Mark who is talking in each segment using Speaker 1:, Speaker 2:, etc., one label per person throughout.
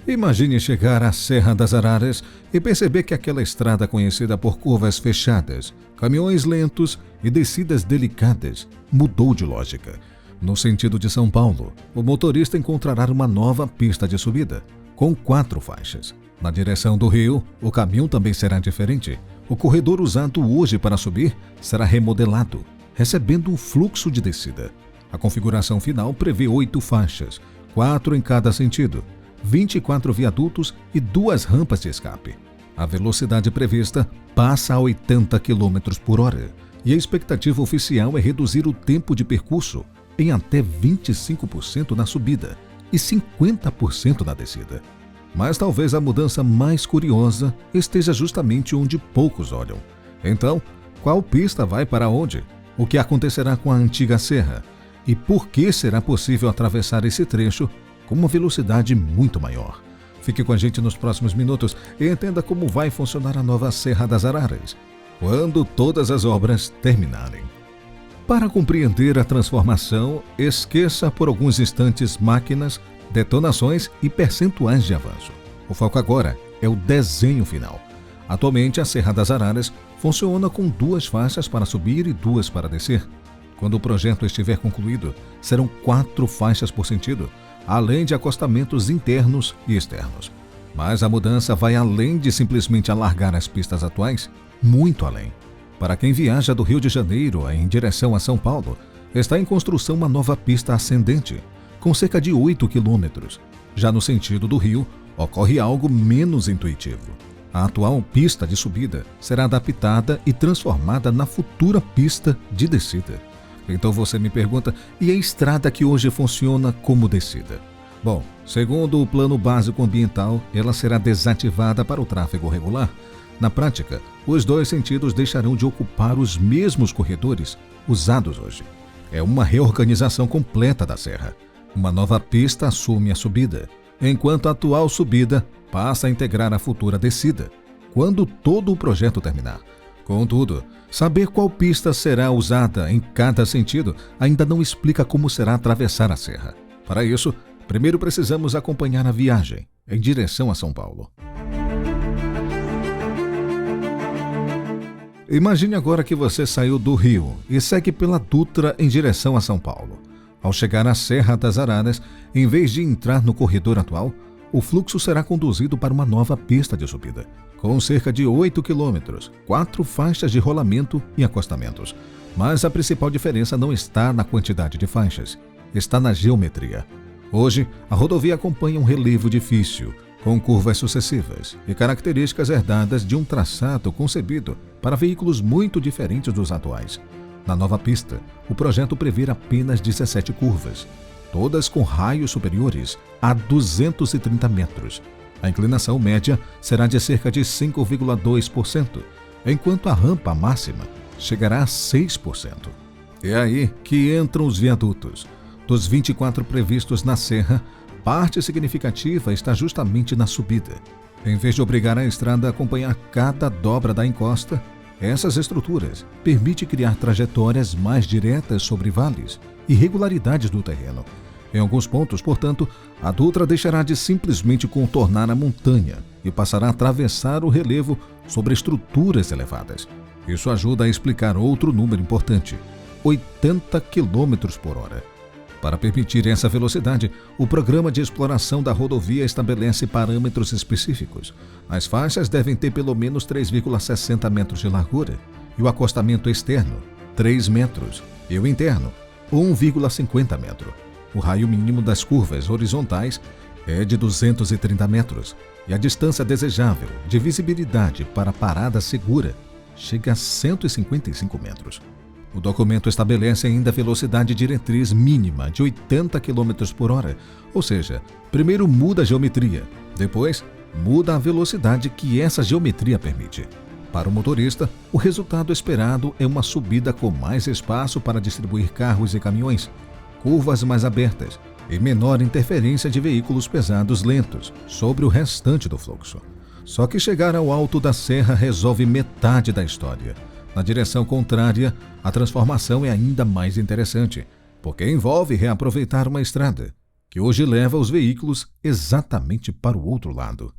Speaker 1: Imagine chegar à Serra das Araras e perceber que aquela estrada conhecida por curvas fechadas, caminhões lentos e descidas delicadas mudou de lógica. No sentido de São Paulo, o motorista encontrará uma nova pista de subida, com 4 faixas. Na direção do Rio, o caminho também será diferente. O corredor usado hoje para subir será remodelado, recebendo um fluxo de descida. A configuração final prevê 8 faixas, 4 em cada sentido, 24 viadutos e 2 rampas de escape. A velocidade prevista passa a 80 km por hora e a expectativa oficial é reduzir o tempo de percurso em até 25% na subida e 50% na descida. Mas talvez a mudança mais curiosa esteja justamente onde poucos olham. Então, qual pista vai para onde? O que acontecerá com a antiga serra? E por que será possível atravessar esse trecho com uma velocidade muito maior? Fique com a gente nos próximos minutos e entenda como vai funcionar a nova Serra das Araras, quando todas as obras terminarem. Para compreender a transformação, esqueça por alguns instantes máquinas, detonações e percentuais de avanço. O foco agora é o desenho final. Atualmente, a Serra das Araras funciona com 2 faixas para subir e 2 para descer. Quando o projeto estiver concluído, serão 4 faixas por sentido, além de acostamentos internos e externos. Mas a mudança vai além de simplesmente alargar as pistas atuais, muito além. Para quem viaja do Rio de Janeiro em direção a São Paulo, está em construção uma nova pista ascendente, com cerca de 8 quilômetros. Já no sentido do Rio, ocorre algo menos intuitivo. A atual pista de subida será adaptada e transformada na futura pista de descida. Então você me pergunta, e a estrada que hoje funciona como descida? Bom, segundo o Plano Básico Ambiental, ela será desativada para o tráfego regular. Na prática, os 2 sentidos deixarão de ocupar os mesmos corredores usados hoje. É uma reorganização completa da serra. Uma nova pista assume a subida, enquanto a atual subida passa a integrar a futura descida, quando todo o projeto terminar. Contudo, saber qual pista será usada em cada sentido ainda não explica como será atravessar a serra. Para isso, primeiro precisamos acompanhar a viagem em direção a São Paulo. Imagine agora que você saiu do Rio e segue pela Dutra em direção a São Paulo. Ao chegar à Serra das Araras, em vez de entrar no corredor atual, o fluxo será conduzido para uma nova pista de subida, com cerca de 8 quilômetros, 4 faixas de rolamento e acostamentos. Mas a principal diferença não está na quantidade de faixas, está na geometria. Hoje, a rodovia acompanha um relevo difícil, com curvas sucessivas e características herdadas de um traçado concebido para veículos muito diferentes dos atuais. Na nova pista, o projeto prevê apenas 17 curvas, todas com raios superiores a 230 metros. A inclinação média será de cerca de 5,2%, enquanto a rampa máxima chegará a 6%. É aí que entram os viadutos. Dos 24 previstos na serra, parte significativa está justamente na subida. Em vez de obrigar a estrada a acompanhar cada dobra da encosta, essas estruturas permitem criar trajetórias mais diretas sobre vales e irregularidades do terreno. Em alguns pontos, portanto, a Dutra deixará de simplesmente contornar a montanha e passará a atravessar o relevo sobre estruturas elevadas. Isso ajuda a explicar outro número importante: 80 km por hora. Para permitir essa velocidade, o programa de exploração da rodovia estabelece parâmetros específicos. As faixas devem ter pelo menos 3,60 metros de largura e o acostamento externo, 3 metros, e o interno, 1,50 metro. O raio mínimo das curvas horizontais é de 230 metros e a distância desejável de visibilidade para parada segura chega a 155 metros. O documento estabelece ainda a velocidade diretriz mínima de 80 km por hora, ou seja, primeiro muda a geometria, depois muda a velocidade que essa geometria permite. Para o motorista, o resultado esperado é uma subida com mais espaço para distribuir carros e caminhões, curvas mais abertas e menor interferência de veículos pesados lentos sobre o restante do fluxo. Só que chegar ao alto da serra resolve metade da história. Na direção contrária, a transformação é ainda mais interessante, porque envolve reaproveitar uma estrada que hoje leva os veículos exatamente para o outro lado.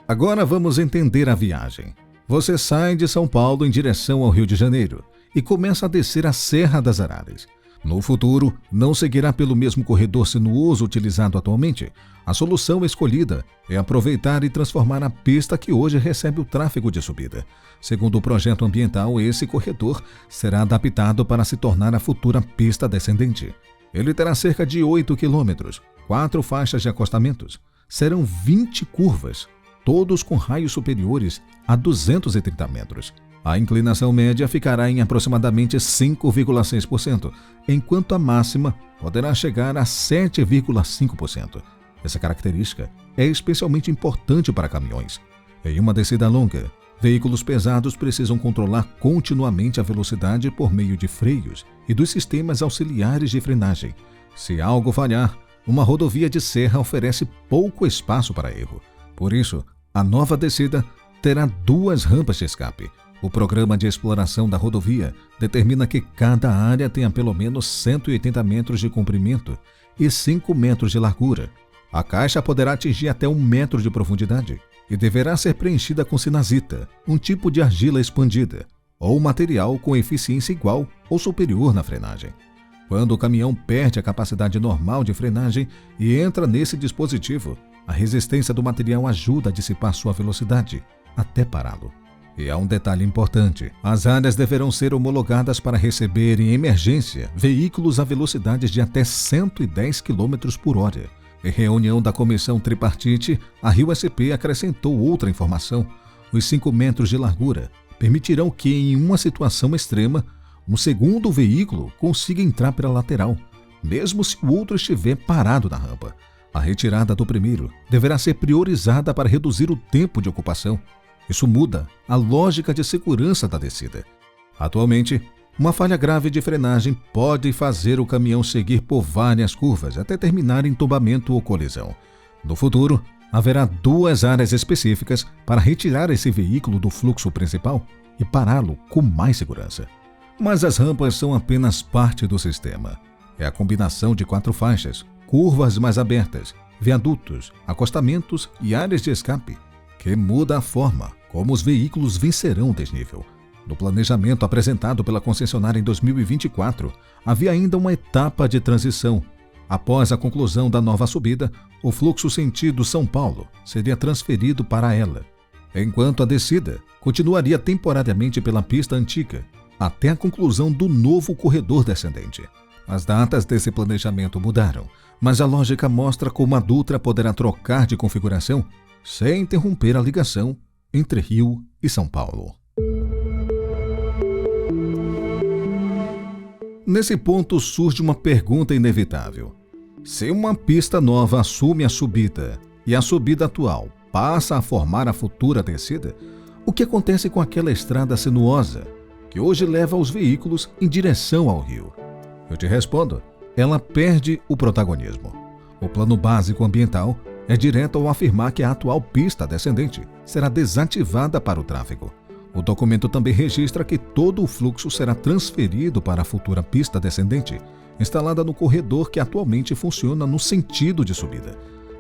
Speaker 1: Agora vamos entender a viagem. Você sai de São Paulo em direção ao Rio de Janeiro e começa a descer a Serra das Araras. No futuro, não seguirá pelo mesmo corredor sinuoso utilizado atualmente. A solução escolhida é aproveitar e transformar a pista que hoje recebe o tráfego de subida. Segundo o projeto ambiental, esse corredor será adaptado para se tornar a futura pista descendente. Ele terá cerca de 8 quilômetros, 4 faixas de acostamentos. Serão 20 curvas, todos com raios superiores a 230 metros. A inclinação média ficará em aproximadamente 5,6%, enquanto a máxima poderá chegar a 7,5%. Essa característica é especialmente importante para caminhões. Em uma descida longa, veículos pesados precisam controlar continuamente a velocidade por meio de freios e dos sistemas auxiliares de frenagem. Se algo falhar, uma rodovia de serra oferece pouco espaço para erro. Por isso, a nova descida terá 2 rampas de escape. O programa de exploração da rodovia determina que cada área tenha pelo menos 180 metros de comprimento e 5 metros de largura. A caixa poderá atingir até 1 metro de profundidade e deverá ser preenchida com sinazita, um tipo de argila expandida, ou material com eficiência igual ou superior na frenagem. Quando o caminhão perde a capacidade normal de frenagem e entra nesse dispositivo, a resistência do material ajuda a dissipar sua velocidade até pará-lo. E há um detalhe importante: as áreas deverão ser homologadas para receber em emergência veículos a velocidades de até 110 km por hora. Em reunião da comissão tripartite, a Rio-SP acrescentou outra informação: os 5 metros de largura permitirão que, em uma situação extrema, um segundo veículo consiga entrar pela lateral, mesmo se o outro estiver parado na rampa. A retirada do primeiro deverá ser priorizada para reduzir o tempo de ocupação. Isso muda a lógica de segurança da descida. Atualmente, uma falha grave de frenagem pode fazer o caminhão seguir por várias curvas até terminar em tombamento ou colisão. No futuro, haverá 2 áreas específicas para retirar esse veículo do fluxo principal e pará-lo com mais segurança. Mas as rampas são apenas parte do sistema. É a combinação de 4 faixas, curvas mais abertas, viadutos, acostamentos e áreas de escape que muda a forma como os veículos vencerão o desnível. No planejamento apresentado pela concessionária em 2024, havia ainda uma etapa de transição. Após a conclusão da nova subida, o fluxo sentido São Paulo seria transferido para ela, enquanto a descida continuaria temporariamente pela pista antiga, até a conclusão do novo corredor descendente. As datas desse planejamento mudaram, mas a lógica mostra como a Dutra poderá trocar de configuração sem interromper a ligação entre Rio e São Paulo. Nesse ponto surge uma pergunta inevitável. Se uma pista nova assume a subida e a subida atual passa a formar a futura descida, o que acontece com aquela estrada sinuosa que hoje leva os veículos em direção ao rio? Eu te respondo, ela perde o protagonismo. O plano básico ambiental é direto ao afirmar que a atual pista descendente será desativada para o tráfego. O documento também registra que todo o fluxo será transferido para a futura pista descendente, instalada no corredor que atualmente funciona no sentido de subida.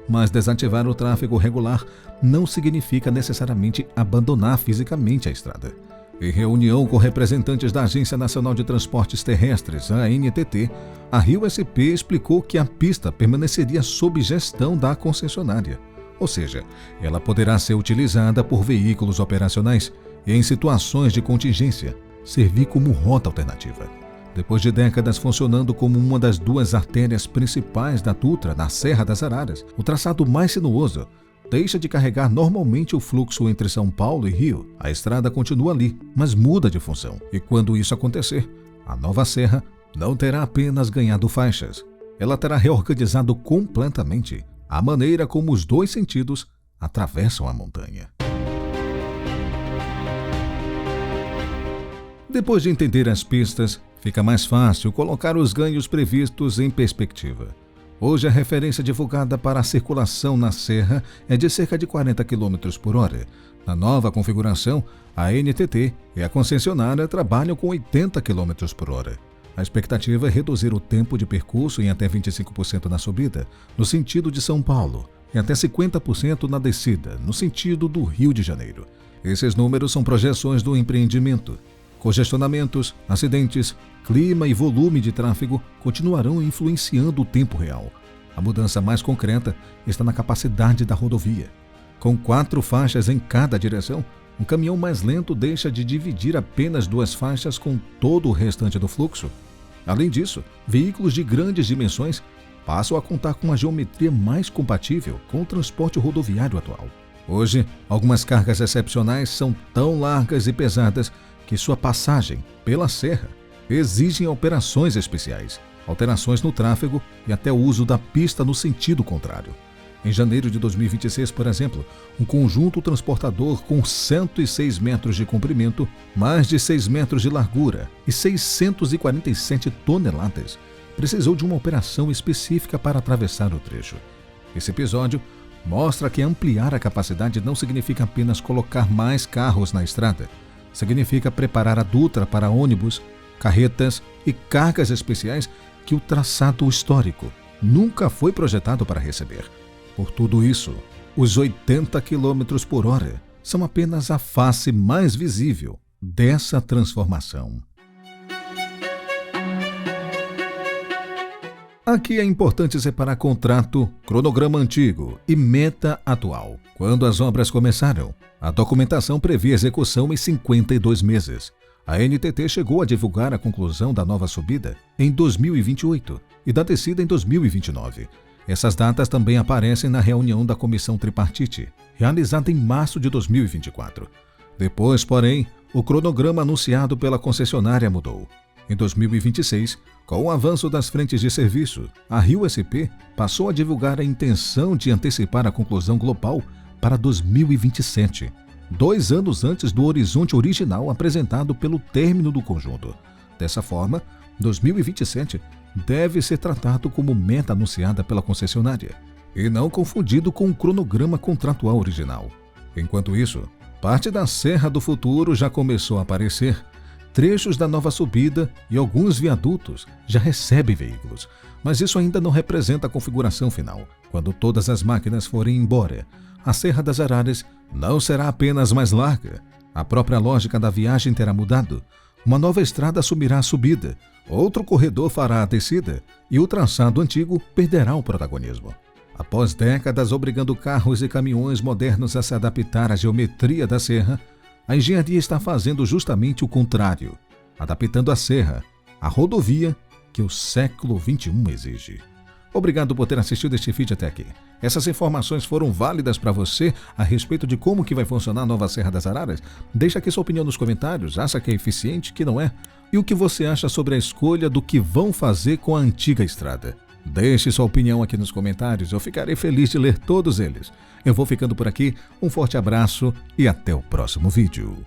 Speaker 1: Mas desativar o tráfego regular não significa necessariamente abandonar fisicamente a estrada. Em reunião com representantes da Agência Nacional de Transportes Terrestres, a ANTT, a Rio-SP explicou que a pista permaneceria sob gestão da concessionária. Ou seja, ela poderá ser utilizada por veículos operacionais e, em situações de contingência, servir como rota alternativa. Depois de décadas funcionando como uma das 2 artérias principais da Dutra na Serra das Araras, o traçado mais sinuoso deixa de carregar normalmente o fluxo entre São Paulo e Rio. A estrada continua ali, mas muda de função. E quando isso acontecer, a nova serra não terá apenas ganhado faixas. Ela terá reorganizado completamente a maneira como os 2 sentidos atravessam a montanha. Depois de entender as pistas, fica mais fácil colocar os ganhos previstos em perspectiva. Hoje, a referência divulgada para a circulação na serra é de cerca de 40 km por hora. Na nova configuração, a ANTT e a concessionária trabalham com 80 km por hora. A expectativa é reduzir o tempo de percurso em até 25% na subida, no sentido de São Paulo, e até 50% na descida, no sentido do Rio de Janeiro. Esses números são projeções do empreendimento. Congestionamentos, acidentes, clima e volume de tráfego continuarão influenciando o tempo real. A mudança mais concreta está na capacidade da rodovia. Com 4 faixas em cada direção, um caminhão mais lento deixa de dividir apenas 2 faixas com todo o restante do fluxo. Além disso, veículos de grandes dimensões passam a contar com uma geometria mais compatível com o transporte rodoviário atual. Hoje, algumas cargas excepcionais são tão largas e pesadas que sua passagem pela serra exigem operações especiais, alterações no tráfego e até o uso da pista no sentido contrário. Em janeiro de 2026, por exemplo, um conjunto transportador com 106 metros de comprimento, mais de 6 metros de largura e 647 toneladas precisou de uma operação específica para atravessar o trecho. Esse episódio mostra que ampliar a capacidade não significa apenas colocar mais carros na estrada. Significa preparar a Dutra para ônibus, carretas e cargas especiais que o traçado histórico nunca foi projetado para receber. Por tudo isso, os 80 km por hora são apenas a face mais visível dessa transformação. Aqui é importante separar contrato, cronograma antigo e meta atual. Quando as obras começaram, a documentação previa execução em 52 meses. A NTT chegou a divulgar a conclusão da nova subida em 2028 e da descida em 2029. Essas datas também aparecem na reunião da Comissão Tripartite, realizada em março de 2024. Depois, porém, o cronograma anunciado pela concessionária mudou. Em 2026, com o avanço das frentes de serviço, a Rio-SP passou a divulgar a intenção de antecipar a conclusão global para 2027, 2 anos antes do horizonte original apresentado pelo término do conjunto. Dessa forma, 2027 deve ser tratado como meta anunciada pela concessionária e não confundido com o cronograma contratual original. Enquanto isso, parte da Serra do Futuro já começou a aparecer. Trechos da nova subida e alguns viadutos já recebem veículos, mas isso ainda não representa a configuração final. Quando todas as máquinas forem embora, a Serra das Araras não será apenas mais larga. A própria lógica da viagem terá mudado. Uma nova estrada assumirá a subida, outro corredor fará a descida e o traçado antigo perderá o protagonismo. Após décadas obrigando carros e caminhões modernos a se adaptar à geometria da serra, a engenharia está fazendo justamente o contrário, adaptando a serra, a rodovia que o século XXI exige. Obrigado por ter assistido este vídeo até aqui. Essas informações foram válidas para você a respeito de como que vai funcionar a nova Serra das Araras? Deixa aqui sua opinião nos comentários. Acha que é eficiente, que não é? E o que você acha sobre a escolha do que vão fazer com a antiga estrada? Deixe sua opinião aqui nos comentários, eu ficarei feliz de ler todos eles. Eu vou ficando por aqui, um forte abraço e até o próximo vídeo.